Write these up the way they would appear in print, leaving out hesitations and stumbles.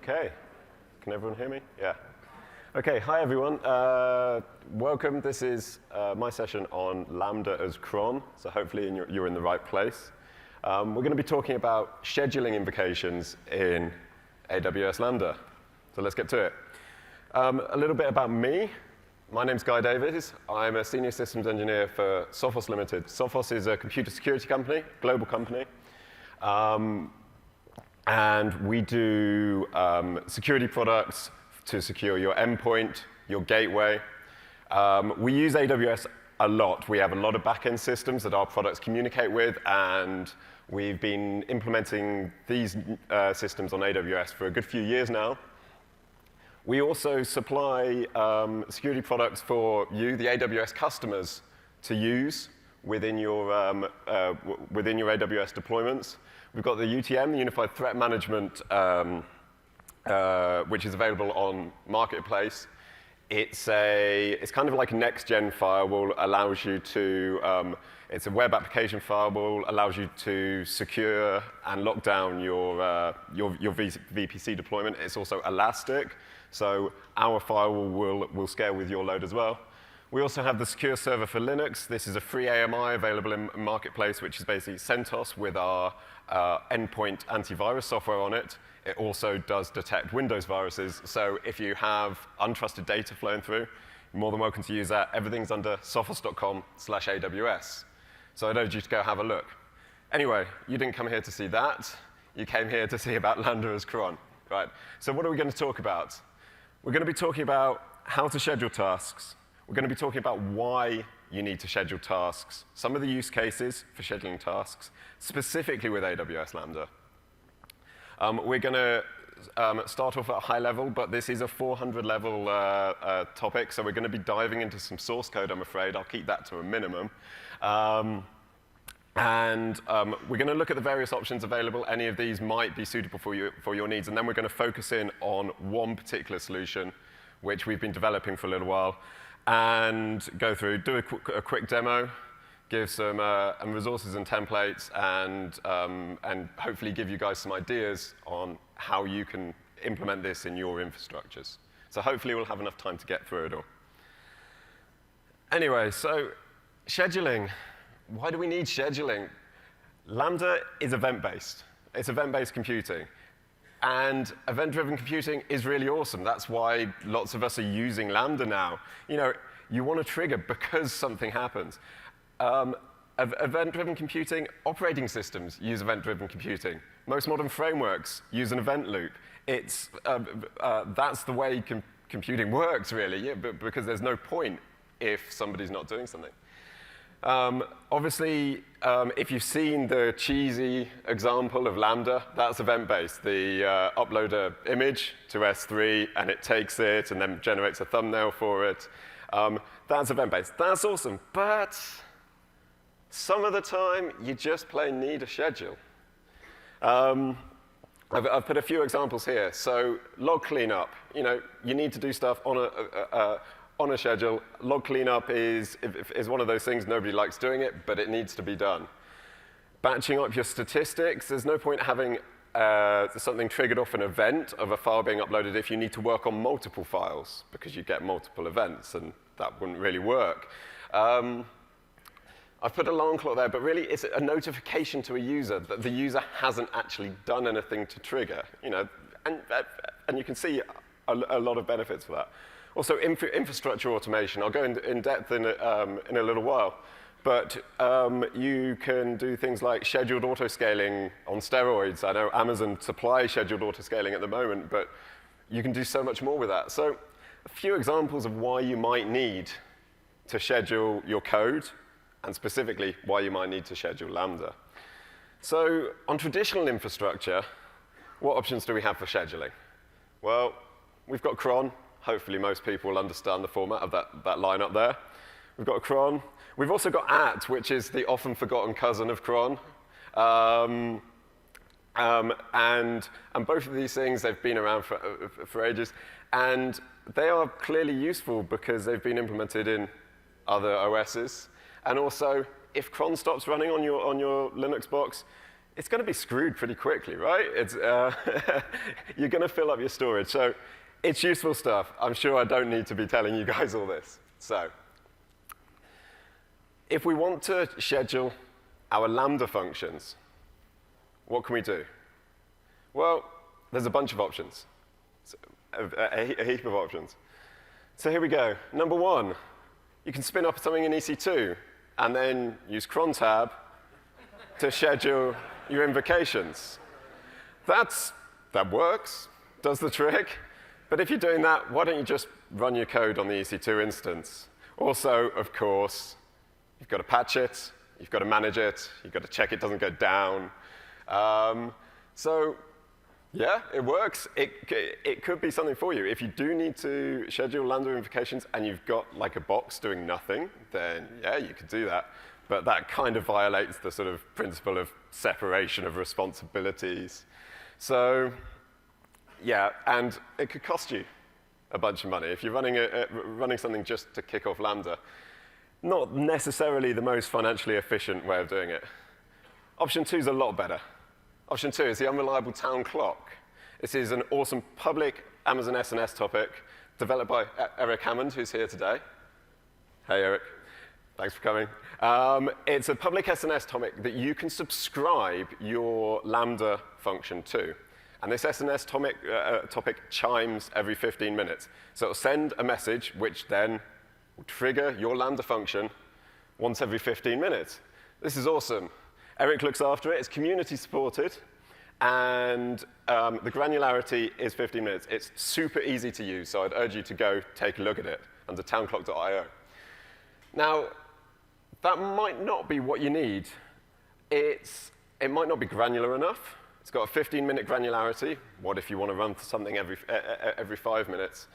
Okay. Can everyone hear me? Yeah. Okay, hi everyone. Welcome. This is my session on Lambda as Cron, so hopefully you're in the right place. We're going to be talking about scheduling invocations in AWS Lambda. So let's get to it. A little bit about me. My name's Guy Davies. I'm a senior systems engineer for Sophos Limited. Sophos is a computer security company, global company. And we do security products to secure your endpoint, your gateway. We use AWS a lot. We have a lot of back-end systems that our products communicate with, and we've been implementing these systems on AWS for a good few years now. We also supply security products for you, the AWS customers, to use within your AWS deployments. We've got the UTM, the Unified Threat Management, which is available on Marketplace. It's kind of like a next-gen firewall. Allows you to, it's a web application firewall, allows you to secure and lock down your VPC deployment. It's also elastic, so our firewall will scale with your load as well. We also have the secure server for Linux. This is a free AMI available in Marketplace, which is basically CentOS with our endpoint antivirus software on it. It also does detect Windows viruses. So if you have untrusted data flowing through, you're more than welcome to use that. Everything's under sophos.com/AWS. So I'd urge you to go have a look. Anyway, you didn't come here to see that. You came here to see about Lambda as Cron. Right. So what are we going to talk about? We're going to be talking about how to schedule tasks. We're going to be talking about why you need to schedule tasks, some of the use cases for scheduling tasks, specifically with AWS Lambda. We're going to start off at a high level, but this is a 400-level topic, so we're going to be diving into some source code, I'm afraid. I'll keep that to a minimum. We're going to look at the various options available. Any of these might be suitable for your needs, and then we're going to focus in on one particular solution, which we've been developing for a little while, and go through, do a quick demo, give some resources and templates, and hopefully give you guys some ideas on how you can implement this in your infrastructures. So hopefully we'll have enough time to get through it all. Anyway, so scheduling. Why do we need scheduling? Lambda is event-based. It's event-based computing. And event-driven computing is really awesome. That's why lots of us are using Lambda now. You know, you want to trigger because something happens. Event-driven computing, operating systems use event-driven computing. Most modern frameworks use an event loop. That's the way computing works, really, yeah, because there's no point if somebody's not doing something. Obviously, if you've seen the cheesy example of Lambda, that's event-based. The upload an image to S3, and it takes it and then generates a thumbnail for it. That's event-based. That's awesome. But some of the time, you just plain need a schedule. I've put a few examples here. So log cleanup. You know, you need to do stuff on a schedule. Log cleanup is one of those things, nobody likes doing it, but it needs to be done. Batching up your statistics, there's no point having something triggered off an event of a file being uploaded if you need to work on multiple files, because you get multiple events, and that wouldn't really work. I've put alarm clock there, but really it's a notification to a user that the user hasn't actually done anything to trigger. You know, and you can see a lot of benefits for that. Also, infrastructure automation. I'll go in depth in a little while. But you can do things like scheduled auto-scaling on steroids. I know Amazon supplies scheduled auto-scaling at the moment, but you can do so much more with that. So a few examples of why you might need to schedule your code, and specifically why you might need to schedule Lambda. So on traditional infrastructure, what options do we have for scheduling? Well, we've got Cron. Hopefully most people will understand the format of that line up there. We've got Cron. We've also got AT, which is the often forgotten cousin of Cron. And both of these things, they've been around for ages. And they are clearly useful because they've been implemented in other OSs. And also, if Cron stops running on your Linux box, it's going to be screwed pretty quickly, right? You're going to fill up your storage. So it's useful stuff. I'm sure I don't need to be telling you guys all this. So if we want to schedule our Lambda functions, what can we do? Well, there's a bunch of options, a heap of options. So here we go. Number one, you can spin up something in EC2 and then use Crontab to schedule your invocations. That works, does the trick. But if you're doing that, why don't you just run your code on the EC2 instance? Also, of course, you've got to patch it, you've got to manage it, you've got to check it doesn't go down. So yeah, it works. It could be something for you. If you do need to schedule Lambda invocations and you've got like a box doing nothing, then yeah, you could do that. But that kind of violates the sort of principle of separation of responsibilities. So yeah, and it could cost you a bunch of money. If you're running something just to kick off Lambda, not necessarily the most financially efficient way of doing it. Option 2 is a lot better. Option 2 is the unreliable town clock. This is an awesome public Amazon SNS topic developed by Eric Hammond, who's here today. Hey, Eric. Thanks for coming. It's a public SNS topic that you can subscribe your Lambda function to. And this SNS topic chimes every 15 minutes. So it'll send a message, which then will trigger your Lambda function once every 15 minutes. This is awesome. Eric looks after it. It's community supported. And the granularity is 15 minutes. It's super easy to use, so I'd urge you to go take a look at it under townclock.io. Now, that might not be what you need. It might not be granular enough. It's got a 15-minute granularity. What if you want to run something every 5 minutes?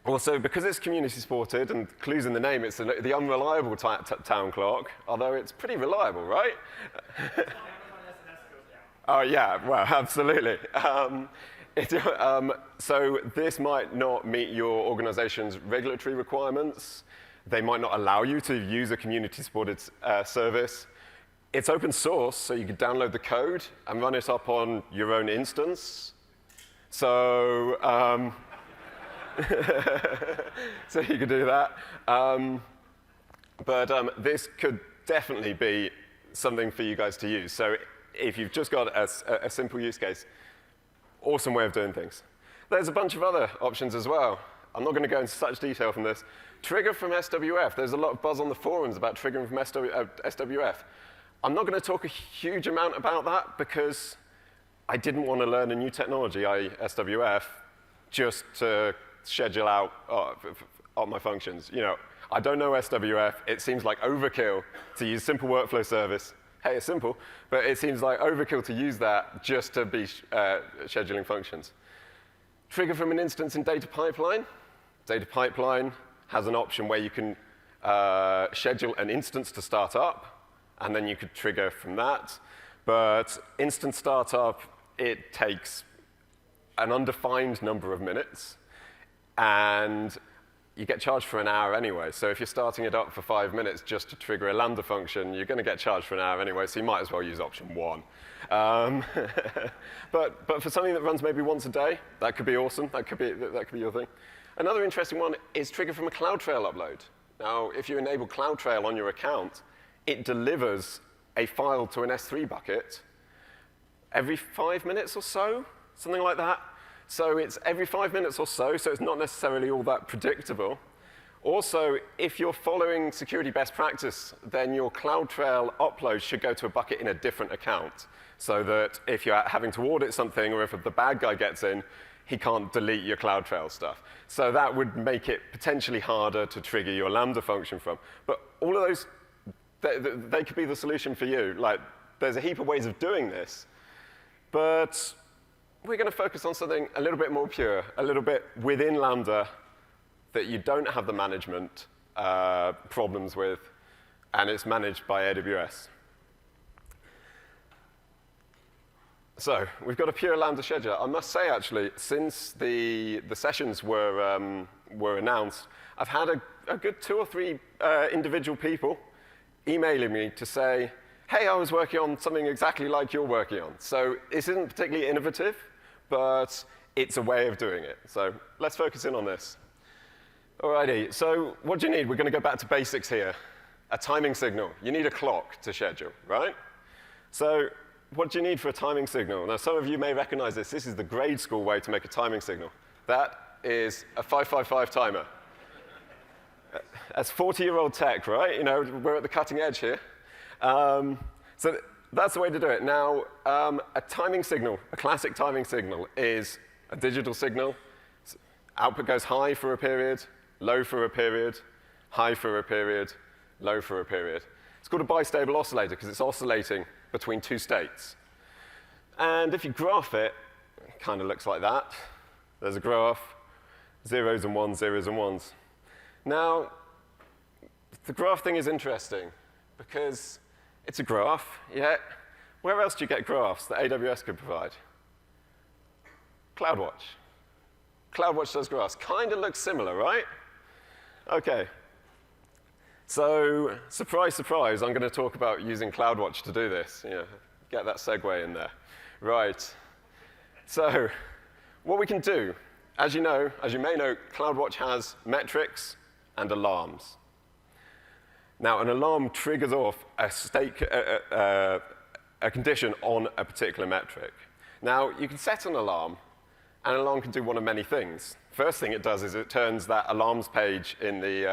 Also, because it's community supported, and clues in the name, it's the unreliable town clock, although it's pretty reliable, right? Oh, yeah, well, absolutely. So this might not meet your organization's regulatory requirements. They might not allow you to use a community-supported service. It's open source, so you can download the code and run it up on your own instance. So, so you can do that. But this could definitely be something for you guys to use. So if you've just got a simple use case, awesome way of doing things. There's a bunch of other options as well. I'm not going to go into such detail from this. Trigger from SWF. There's a lot of buzz on the forums about triggering from SWF. I'm not going to talk a huge amount about that because I didn't want to learn a new technology, i.e. SWF, just to schedule out my functions. You know, I don't know SWF. It seems like overkill to use simple workflow service. Hey, it's simple, but it seems like overkill to use that just to be scheduling functions. Trigger from an instance in data pipeline. Data pipeline has an option where you can schedule an instance to start up, and then you could trigger from that. But instance startup, it takes an undefined number of minutes, and you get charged for an hour anyway. So if you're starting it up for 5 minutes just to trigger a Lambda function, you're going to get charged for an hour anyway, so you might as well use option 1. But for something that runs maybe once a day, that could be awesome. That could be your thing. Another interesting one is trigger from a CloudTrail upload. Now, if you enable CloudTrail on your account, it delivers a file to an S3 bucket every 5 minutes or so, something like that. So it's every 5 minutes or so it's not necessarily all that predictable. Also, if you're following security best practice, then your CloudTrail upload should go to a bucket in a different account, so that if you're having to audit something or if the bad guy gets in, he can't delete your CloudTrail stuff. So that would make it potentially harder to trigger your Lambda function from. But all of those, they could be the solution for you. Like, there's a heap of ways of doing this. But we're going to focus on something a little bit more pure, a little bit within Lambda that you don't have the management problems with, and it's managed by AWS. So we've got a pure Lambda scheduler. I must say, actually, since the sessions were announced, I've had a good 2 or 3 individual people emailing me to say, hey, I was working on something exactly like you're working on. So this isn't particularly innovative, but it's a way of doing it. So let's focus in on this. Alrighty, so what do you need? We're going to go back to basics here. A timing signal. You need a clock to schedule, right? So what do you need for a timing signal? Now, some of you may recognize this. This is the grade school way to make a timing signal. That is a 555 timer. That's 40-year-old tech, right? You know, we're at the cutting edge here. So that's the way to do it. Now, a timing signal, a classic timing signal, is a digital signal. Output goes high for a period, low for a period, high for a period, low for a period. It's called a bistable oscillator because it's oscillating between two states. And if you graph it, it kind of looks like that. There's a graph, zeros and ones, zeros and ones. Now, the graph thing is interesting because it's a graph, yet where else do you get graphs that AWS could provide? CloudWatch. CloudWatch does graphs. Kind of looks similar, right? OK. So surprise, surprise, I'm going to talk about using CloudWatch to do this. You know, get that segue in there. Right. So what we can do, as you may know, CloudWatch has metrics and alarms. Now, an alarm triggers off a condition on a particular metric. Now, you can set an alarm, and an alarm can do one of many things. First thing it does is it turns that alarms page in the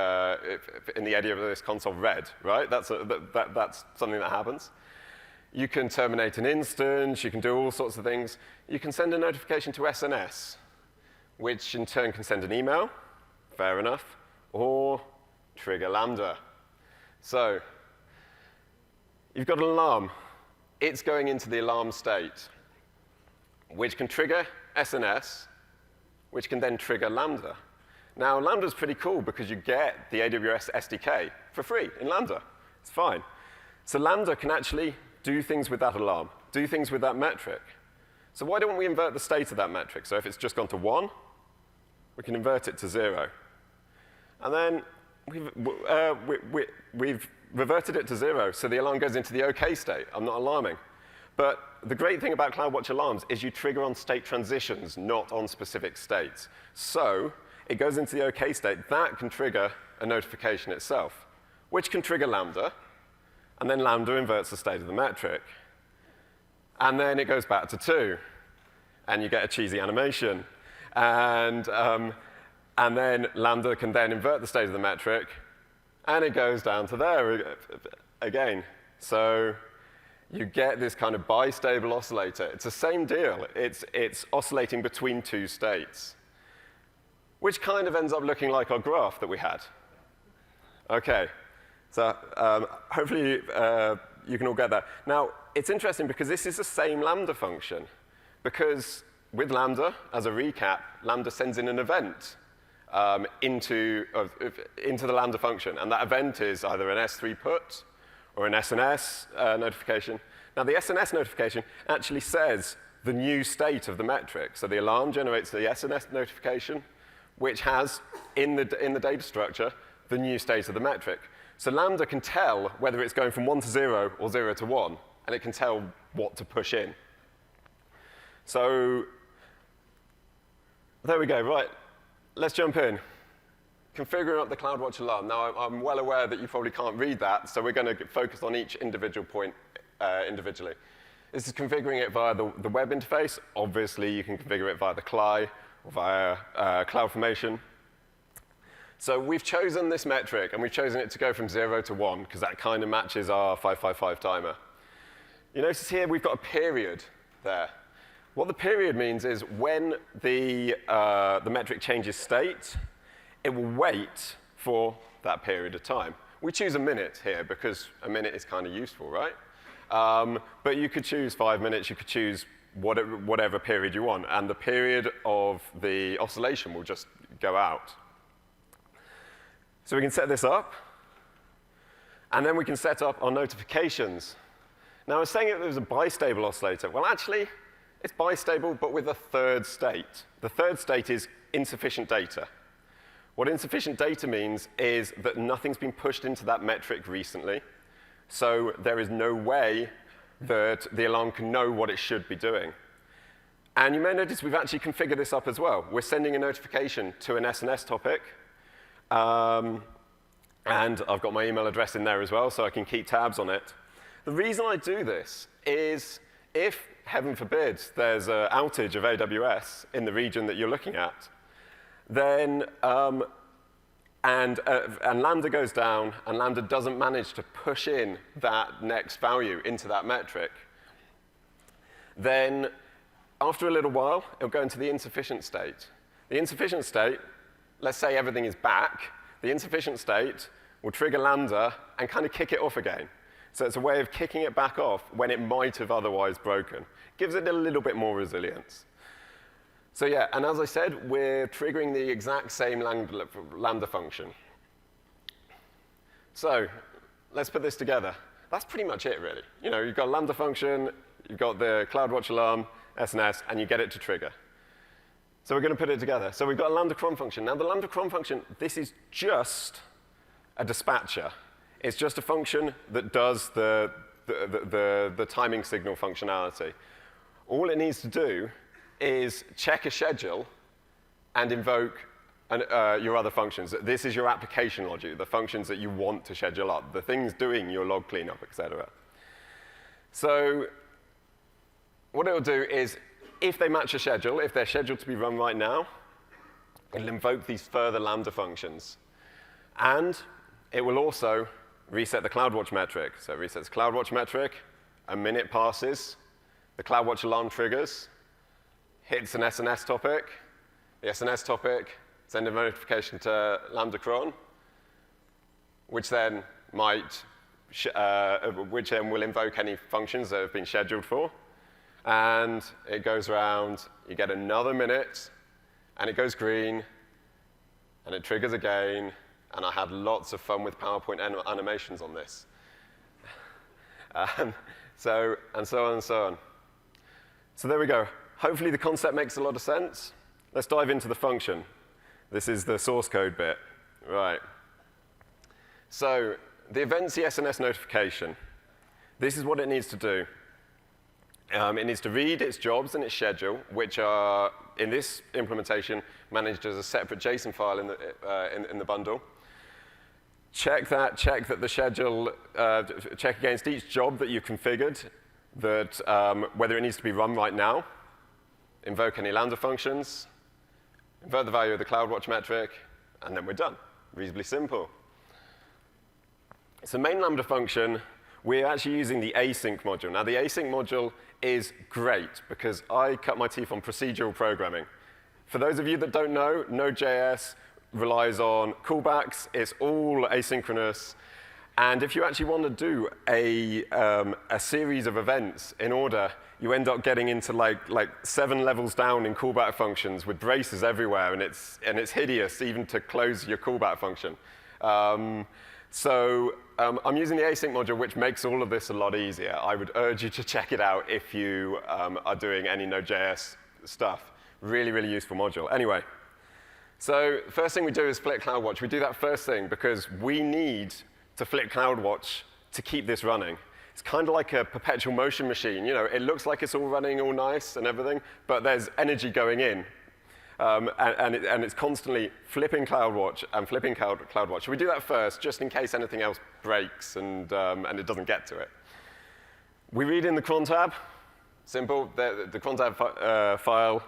AWS console red, right? That's something that happens. You can terminate an instance. You can do all sorts of things. You can send a notification to SNS, which in turn can send an email, fair enough, or trigger Lambda. So you've got an alarm. It's going into the alarm state, which can trigger SNS, which can then trigger Lambda. Now, Lambda's pretty cool because you get the AWS SDK for free in Lambda. It's fine. So Lambda can actually do things with that alarm, do things with that metric. So why don't we invert the state of that metric? So if it's just gone to 1, we can invert it to 0. And then we've reverted it to 0, so the alarm goes into the OK state. I'm not alarming. But the great thing about CloudWatch alarms is you trigger on state transitions, not on specific states. So it goes into the OK state. That can trigger a notification itself, which can trigger Lambda. And then Lambda inverts the state of the metric. And then it goes back to 2. And you get a cheesy animation. And then Lambda can then invert the state of the metric. And it goes down to there again. So you get this kind of bistable oscillator. It's the same deal. It's oscillating between two states, which kind of ends up looking like our graph that we had. OK. So hopefully you can all get that. Now, it's interesting because this is the same Lambda function. Because with Lambda, as a recap, Lambda sends in an event into the Lambda function. And that event is either an S3 put or an SNS notification. Now, the SNS notification actually says the new state of the metric. So the alarm generates the SNS notification, which has, in the data structure, the new state of the metric. So Lambda can tell whether it's going from 1 to 0 or 0 to 1, and it can tell what to push in. So there we go. Right, let's jump in. Configuring up the CloudWatch alarm. Now, I'm well aware that you probably can't read that, so we're going to focus on each individual point individually. This is configuring it via the web interface. Obviously, you can configure it via the CLI or via CloudFormation. So we've chosen this metric, and we've chosen it to go from 0 to 1, because that kind of matches our 555 timer. You notice here we've got a period there. What the period means is when the metric changes state, it will wait for that period of time. We choose a minute here because a minute is kind of useful, right? But you could choose 5 minutes. You could choose whatever period you want. And the period of the oscillation will just go out. So we can set this up. And then we can set up our notifications. Now, I was saying it was a bistable oscillator. Well, actually, it's bistable, but with a third state. The third state is insufficient data. What insufficient data means is that nothing's been pushed into that metric recently. So there is no way that the alarm can know what it should be doing. And you may notice we've actually configured this up as well. We're sending a notification to an SNS topic. And I've got my email address in there as well, so I can keep tabs on it. The reason I do this is if, heaven forbid, there's an outage of AWS in the region that you're looking at, then, and Lambda goes down, and Lambda doesn't manage to push in that next value into that metric, then after a little while, it'll go into the insufficient state. The insufficient state, let's say everything is back, the insufficient state will trigger Lambda and kind of kick it off again. So it's a way of kicking it back off when it might have otherwise broken. Gives it a little bit more resilience. So yeah, and as I said, we're triggering the exact same Lambda function. So let's put this together. That's pretty much it, really. You know, you've got a Lambda function, you've got the CloudWatch alarm, SNS, and you get it to trigger. So we're going to put it together. So we've got a Lambda Cron function. Now, the Lambda Cron function, this is just a dispatcher. It's just a function that does the timing signal functionality. All it needs to do is check a schedule and invoke your other functions. This is your application logic, the functions that you want to schedule up, the things doing your log cleanup, et cetera. So what it'll do is, if they match a schedule, if they're scheduled to be run right now, it'll invoke these further Lambda functions. And it will also reset the CloudWatch metric. So it resets the CloudWatch metric, a minute passes, the CloudWatch alarm triggers, hits an SNS topic, the SNS topic sends a notification to Lambda Cron, which then will invoke any functions that have been scheduled for. And it goes around, you get another minute, and it goes green, and it triggers again, and I had lots of fun with PowerPoint animations on this. So on and so on. So there we go. Hopefully the concept makes a lot of sense. Let's dive into the function. This is the source code bit. Right. So the event's the SNS notification. This is what it needs to do. It needs to read its jobs and its schedule, which are, in this implementation, managed as a separate JSON file in the bundle. Check that the schedule, check against each job that you configured, that whether it needs to be run right now, invoke any Lambda functions, invert the value of the CloudWatch metric, and then we're done. Reasonably simple. So main Lambda function, we're actually using the async module. Now, the async module is great because I cut my teeth on procedural programming. For those of you that don't know, Node.js relies on callbacks. It's all asynchronous. And if you actually want to do a series of events in order, you end up getting into like 7 levels down in callback functions with braces everywhere, and it's hideous even to close your callback function. So I'm using the async module, which makes all of this a lot easier. I would urge you to check it out if you are doing any Node.js stuff. Really, really useful module. Anyway, so the first thing we do is flick CloudWatch. We do that first thing because we need to flick CloudWatch to keep this running. It's kind of like a perpetual motion machine. You know, it looks like it's all running all nice and everything, but there's energy going in. And it's constantly flipping CloudWatch and flipping CloudWatch. So we do that first, just in case anything else breaks and it doesn't get to it. We read in the Crontab. Simple. The Crontab file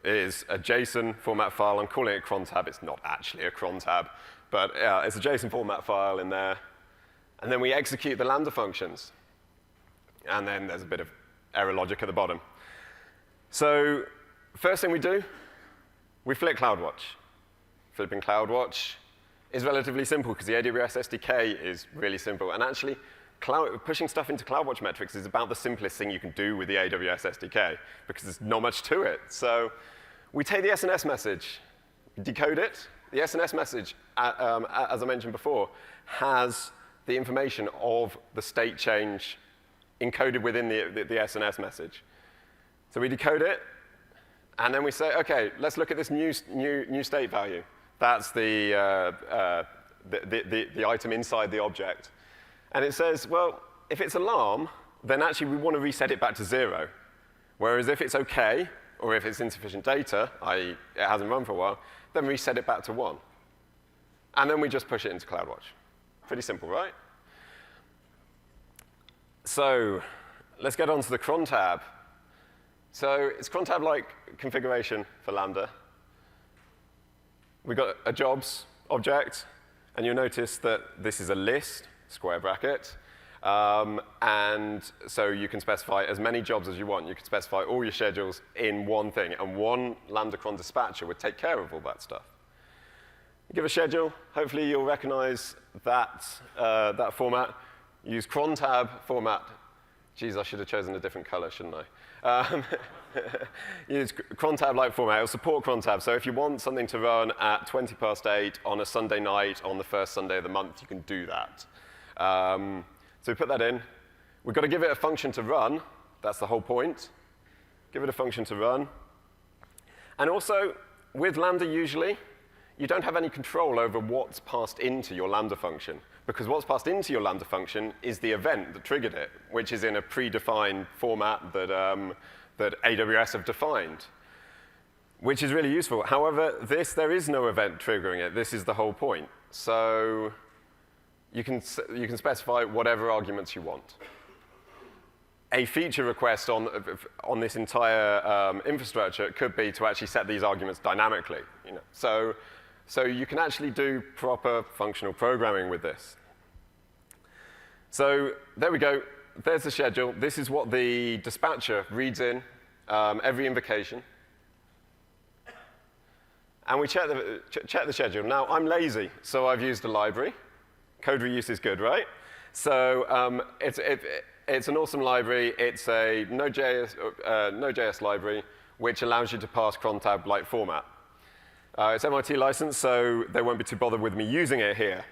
is a JSON format file. I'm calling it Crontab. It's not actually a Crontab, but it's a JSON format file in there. And then we execute the Lambda functions. And then there's a bit of error logic at the bottom. So first thing we do, we flick CloudWatch. Flipping CloudWatch is relatively simple because the AWS SDK is really simple. And actually, pushing stuff into CloudWatch metrics is about the simplest thing you can do with the AWS SDK because there's not much to it. So we take the SNS message, decode it. The SNS message, as I mentioned before, has the information of the state change encoded within the SNS message. So we decode it. And then we say, OK, let's look at this new state value. That's the item inside the object. And it says, well, if it's alarm, then actually we want to reset it back to 0. Whereas if it's OK, or if it's insufficient data, i.e. it hasn't run for a while, then reset it back to 1. And then we just push it into CloudWatch. Pretty simple, right? So let's get on to the cron tab. So it's Crontab-like configuration for Lambda. We've got a jobs object, and you'll notice that this is a list, square bracket. And so you can specify as many jobs as you want. You can specify all your schedules in one thing, and one Lambda cron dispatcher would take care of all that stuff. Give a schedule. Hopefully you'll recognize that, that format. Use crontab format. Geez, I should have chosen a different color, shouldn't I? Use Crontab-like format. It'll support Crontab. So if you want something to run at 8:20 on a Sunday night on the first Sunday of the month, you can do that. So we put that in. We've got to give it a function to run. That's the whole point. Give it a function to run. And also, with Lambda usually, you don't have any control over what's passed into your Lambda function, because what's passed into your Lambda function is the event that triggered it, which is in a predefined format that, that AWS have defined, which is really useful. However, there is no event triggering it. This is the whole point. So you can specify whatever arguments you want. A feature request on this entire infrastructure could be to actually set these arguments dynamically. You know? So you can actually do proper functional programming with this. So there we go. There's the schedule. This is what the dispatcher reads in every invocation. And we check the schedule. Now, I'm lazy, so I've used a library. Code reuse is good, right? So it's an awesome library. It's a Node.js library, which allows you to pass Crontab-like format. It's MIT licensed, so they won't be too bothered with me using it here.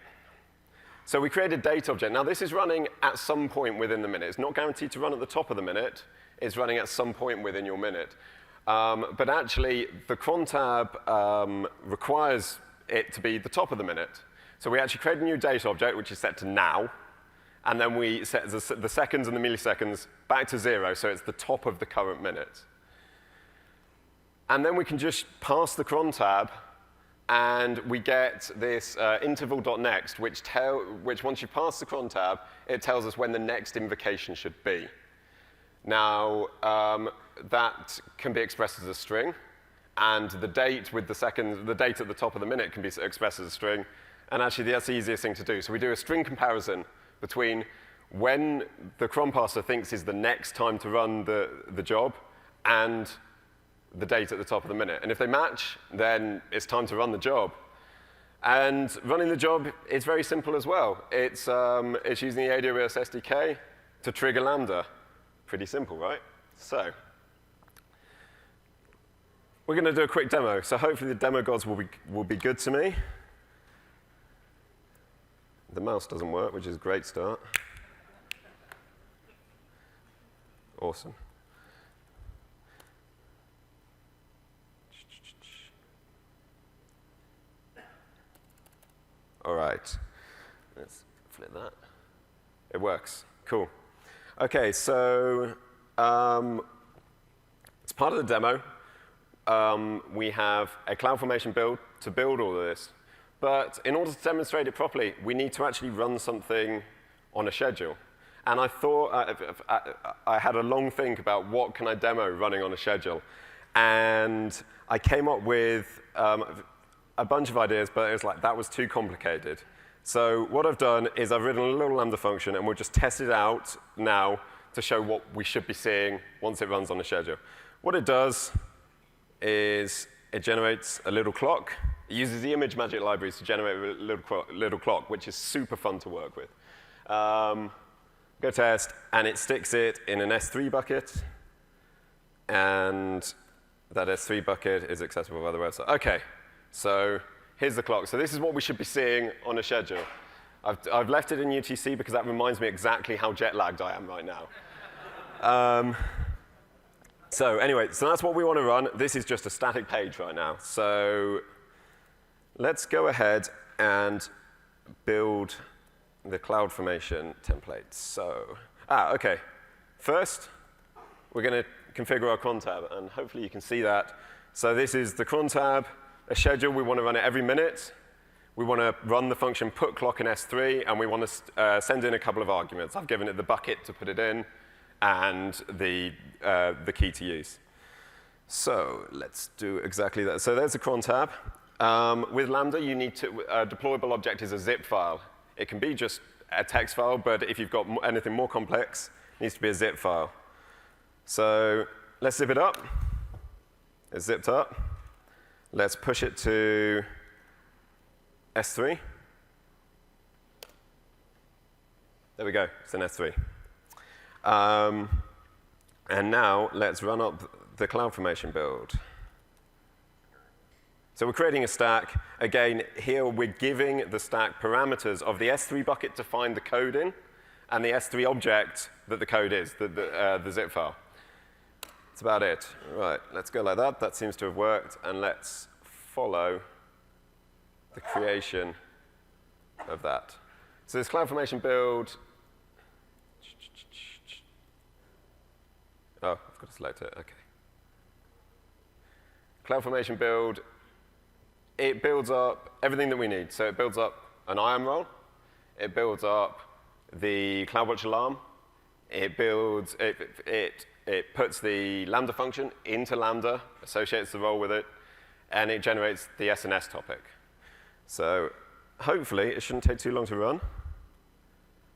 So we created a date object. Now, this is running at some point within the minute. It's not guaranteed to run at the top of the minute. It's running at some point within your minute. But actually, the crontab requires it to be the top of the minute. So we actually create a new date object, which is set to now. And then we set the seconds and the milliseconds back to 0, so it's the top of the current minute. And then we can just pass the cron tab, and we get this interval.next, which once you pass the cron tab, it tells us when the next invocation should be. Now, that can be expressed as a string, and the date with the date at the top of the minute can be expressed as a string. And actually, that's the easiest thing to do. So we do a string comparison between when the cron parser thinks is the next time to run the job and the date at the top of the minute. And if they match, then it's time to run the job. And running the job is very simple as well. It's using the AWS SDK to trigger Lambda. Pretty simple, right? So we're going to do a quick demo. So hopefully the demo gods will be good to me. The mouse doesn't work, which is a great start. Awesome. All right. Let's flip that. It works. Cool. OK, so as part of the demo, we have a CloudFormation build to build all of this. But in order to demonstrate it properly, we need to actually run something on a schedule. And I thought, I had a long think about what can I demo running on a schedule. And I came up with a bunch of ideas, but it was like, that was too complicated. So what I've done is I've written a little Lambda function, and we'll just test it out now to show what we should be seeing once it runs on a schedule. What it does is it generates a little clock. It uses the image magic libraries to generate a little clock, which is super fun to work with. Go test, and it sticks it in an S3 bucket. And that S3 bucket is accessible by the website. OK, so here's the clock. So this is what we should be seeing on a schedule. I've left it in UTC because that reminds me exactly how jet lagged I am right now. So anyway, so that's what we want to run. This is just a static page right now. So let's go ahead and build the CloudFormation template. So, OK. First, we're going to configure our cron tab, and hopefully you can see that. So this is the cron tab, a schedule. We want to run it every minute. We want to run the function put clock in S3, and we want to send in a couple of arguments. I've given it the bucket to put it in, and the key to use. So let's do exactly that. So there's the cron tab. With Lambda, you need to deployable object is a zip file. It can be just a text file, but if you've got anything more complex, it needs to be a zip file. So let's zip it up. It's zipped up. Let's push it to S3. There we go. It's in S3. And now let's run up the CloudFormation build. So we're creating a stack. Again, here we're giving the stack parameters of the S3 bucket to find the code in, and the S3 object that the code is, the zip file. That's about it. Right, let's go like that. That seems to have worked. And let's follow the creation of that. So this CloudFormation build. Oh, I've got to select it. OK. CloudFormation build. It builds up everything that we need. So it builds up an IAM role. It builds up the CloudWatch alarm. It builds it puts the Lambda function into Lambda, associates the role with it, and it generates the SNS topic. So hopefully it shouldn't take too long to run.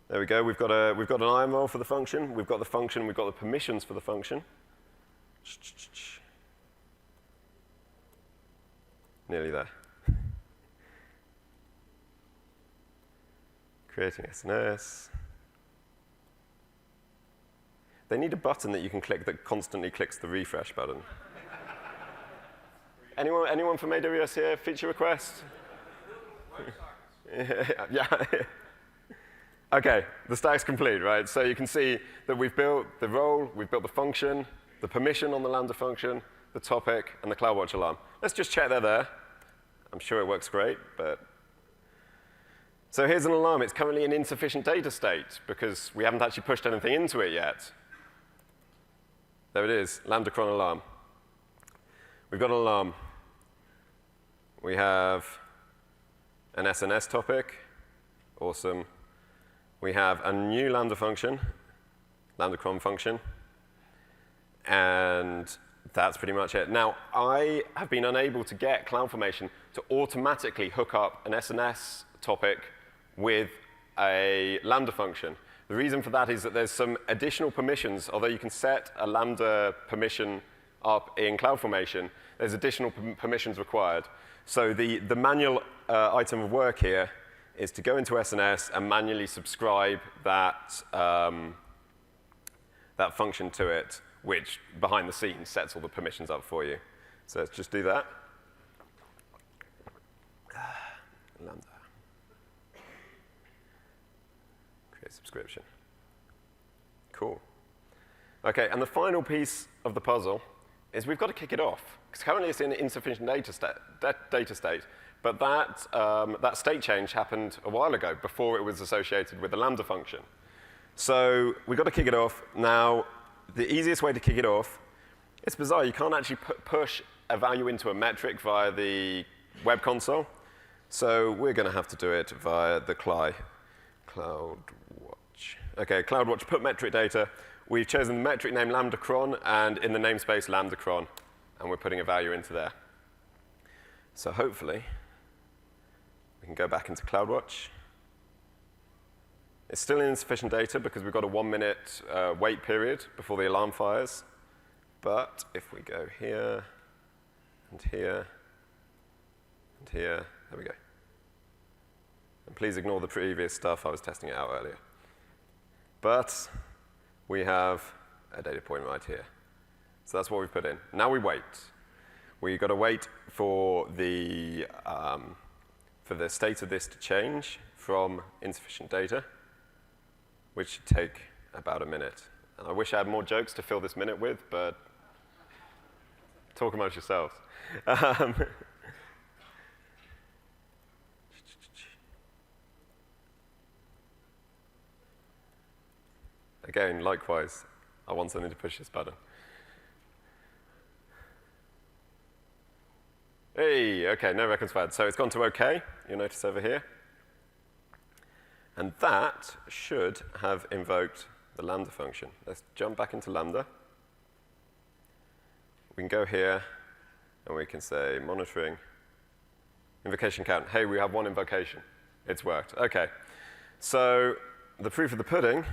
There we go. We've got an IAM role for the function. We've got the function. We've got the permissions for the function. Nearly there. Creating SNS. They need a button that you can click that constantly clicks the refresh button. Anyone from AWS here? Feature request? Yeah. OK, the stack's complete, right? So you can see that we've built the role, we've built the function, the permission on the Lambda function, the topic, and the CloudWatch alarm. Let's just check they're there. I'm sure it works great, but. So here's an alarm. It's currently in insufficient data state because we haven't actually pushed anything into it yet. There it is, Lambda cron alarm. We've got an alarm. We have an SNS topic. Awesome. We have a new Lambda function, Lambda cron function. And that's pretty much it. Now, I have been unable to get CloudFormation to automatically hook up an SNS topic with a Lambda function. The reason for that is that there's some additional permissions. Although you can set a Lambda permission up in CloudFormation, there's additional permissions required. So the manual item of work here is to go into SNS and manually subscribe that, that function to it, which behind the scenes sets all the permissions up for you. So let's just do that. Lambda. Create subscription. Cool. OK, and the final piece of the puzzle is we've got to kick it off. Because currently it's in insufficient data state. But that state change happened a while ago, before it was associated with the Lambda function. So we've got to kick it off. Now, the easiest way to kick it off, it's bizarre. You can't actually push a value into a metric via the web console. So we're going to have to do it via the CLI, CloudWatch. OK, CloudWatch put metric data. We've chosen the metric name Lambda cron, and in the namespace Lambda cron. And we're putting a value into there. So hopefully, we can go back into CloudWatch. It's still insufficient data because we've got a 1-minute wait period before the alarm fires. But if we go here, and here, and here, there we go. And please ignore the previous stuff. I was testing it out earlier. But we have a data point right here. So that's what we've put in. Now we wait. We've got to wait for the state of this to change from insufficient data, which should take about a minute. And I wish I had more jokes to fill this minute with, but talk amongst yourselves. Again, likewise, I want something to push this button. Hey, OK, no records found. So it's gone to OK, you'll notice over here. And that should have invoked the Lambda function. Let's jump back into Lambda. We can go here, and we can say monitoring, invocation count. Hey, we have one invocation. It's worked. OK. So the proof of the pudding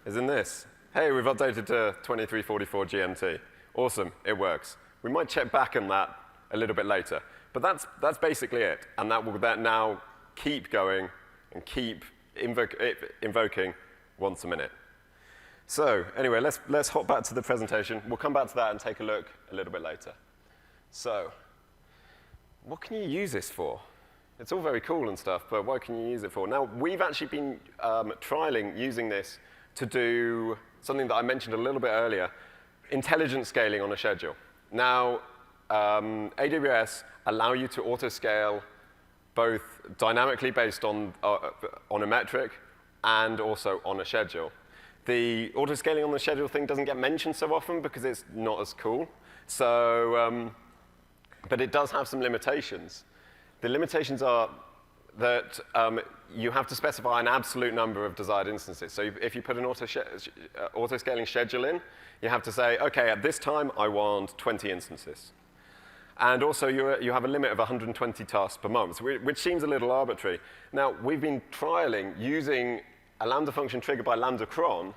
is in this. Hey, we've updated to 2344 GMT. Awesome, it works. We might check back on that a little bit later. But that's basically it. And that will now keep going and keep invoking once a minute. So anyway, let's hop back to the presentation. We'll come back to that and take a look a little bit later. So what can you use this for? It's all very cool and stuff, but what can you use it for? Now, we've actually been trialing using this to do something that I mentioned a little bit earlier, intelligent scaling on a schedule. Now, AWS allow you to auto-scale both dynamically based on a metric and also on a schedule. The auto-scaling on the schedule thing doesn't get mentioned so often because it's not as cool. So, but it does have some limitations. The limitations are that you have to specify an absolute number of desired instances. So if you put an auto-scaling schedule in, you have to say, OK, at this time, I want 20 instances. And also, you have a limit of 120 tasks per month, which seems a little arbitrary. Now, we've been trialing using a Lambda function triggered by Lambda Cron,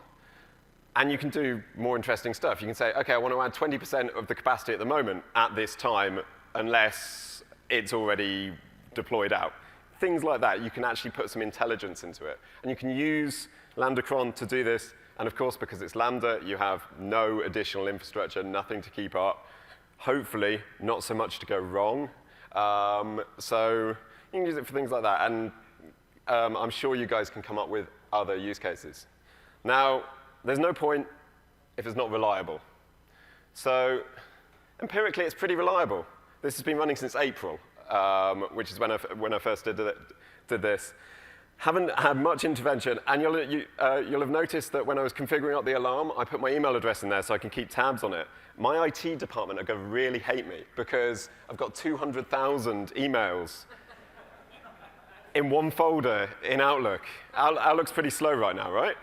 and you can do more interesting stuff. You can say, OK, I want to add 20% of the capacity at the moment at this time, unless it's already deployed out. Things like that. You can actually put some intelligence into it. And you can use Lambda Cron to do this. And of course, because it's Lambda, you have no additional infrastructure, nothing to keep up. Hopefully, not so much to go wrong. So you can use it for things like that. And I'm sure you guys can come up with other use cases. Now, there's no point if it's not reliable. So empirically, it's pretty reliable. This has been running since April, which is when I first did this. Haven't had much intervention, and you'll have noticed that when I was configuring up the alarm, I put my email address in there so I can keep tabs on it. My IT department are going to really hate me because I've got 200,000 emails in one folder in Outlook. Outlook's pretty slow right now, right?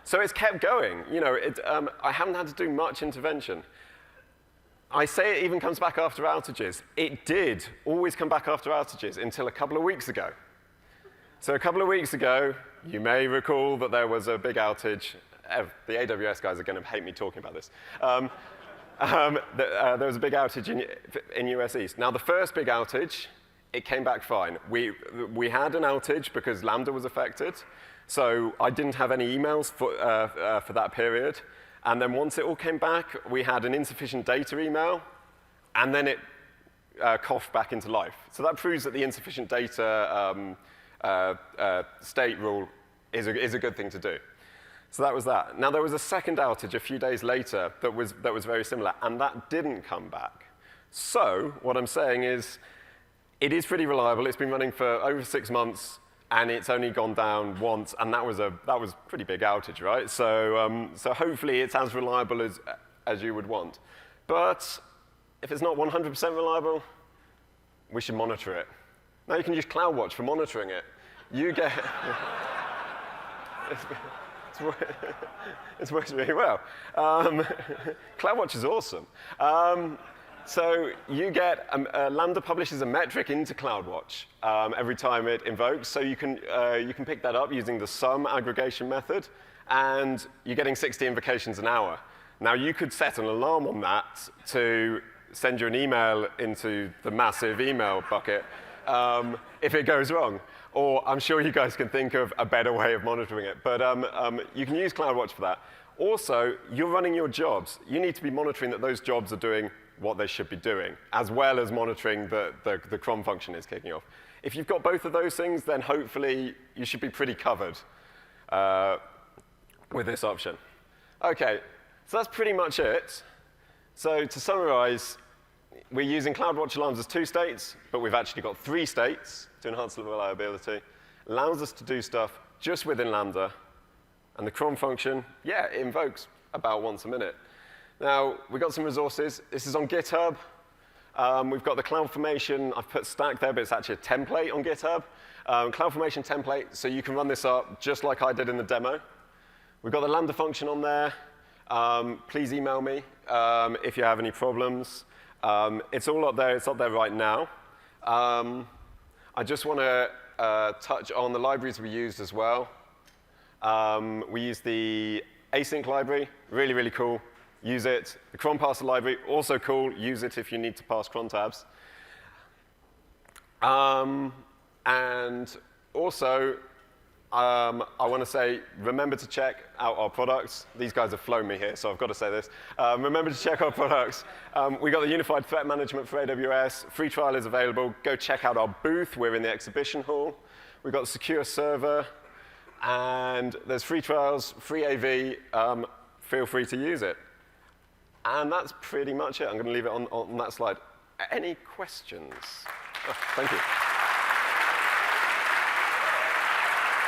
So it's kept going. You know, I haven't had to do much intervention. I say it even comes back after outages. It did always come back after outages until a couple of weeks ago. So a couple of weeks ago, you may recall that there was a big outage. The AWS guys are going to hate me talking about this. There was a big outage in US East. Now, the first big outage, it came back fine. We had an outage because Lambda was affected. So I didn't have any emails for that period. And then once it all came back, we had an insufficient data email, and then it coughed back into life. So that proves that the insufficient data state rule is a good thing to do. So that was that. Now, there was a second outage a few days later that was very similar, and that didn't come back. So what I'm saying is it is pretty reliable. It's been running for over 6 months. And it's only gone down once, and that was a pretty big outage, right? So, so hopefully it's as reliable as you would want. But if it's not 100% reliable, we should monitor it. Now you can use CloudWatch for monitoring it. You get it's worked really well. CloudWatch is awesome. So you get Lambda publishes a metric into CloudWatch every time it invokes. So you can pick that up using the sum aggregation method, and you're getting 60 invocations an hour. Now you could set an alarm on that to send you an email into the massive email bucket if it goes wrong. Or I'm sure you guys can think of a better way of monitoring it. But you can use CloudWatch for that. Also, you're running your jobs. You need to be monitoring that those jobs are doing what they should be doing, as well as monitoring that the cron function is kicking off. If you've got both of those things, then hopefully you should be pretty covered with this option. OK, so that's pretty much it. So to summarize, we're using CloudWatch alarms as 2 states, but we've actually got 3 states to enhance the reliability. Allows us to do stuff just within Lambda, And the cron function, yeah, it invokes about once a minute. Now, we've got some resources. This is on GitHub. We've got the CloudFormation. I've put stack there, but it's actually a template on GitHub. CloudFormation template, so you can run this up just like I did in the demo. We've got the Lambda function on there. Please email me if you have any problems. It's all up there. It's up there right now. I just want to touch on the libraries we used as well. We used the async library, really, really cool. Use it. The cron parser library, also cool. Use it if you need to pass cron tabs. And also, I want to say, remember to check out our products. These guys have flown me here, so I've got to say this. Remember to check our products. We got the Unified Threat Management for AWS. Free trial is available. Go check out our booth. We're in the exhibition hall. We've got the secure server. And there's free trials, free AV. Feel free to use it. And that's pretty much it. I'm going to leave it on that slide. Any questions? Oh, thank you.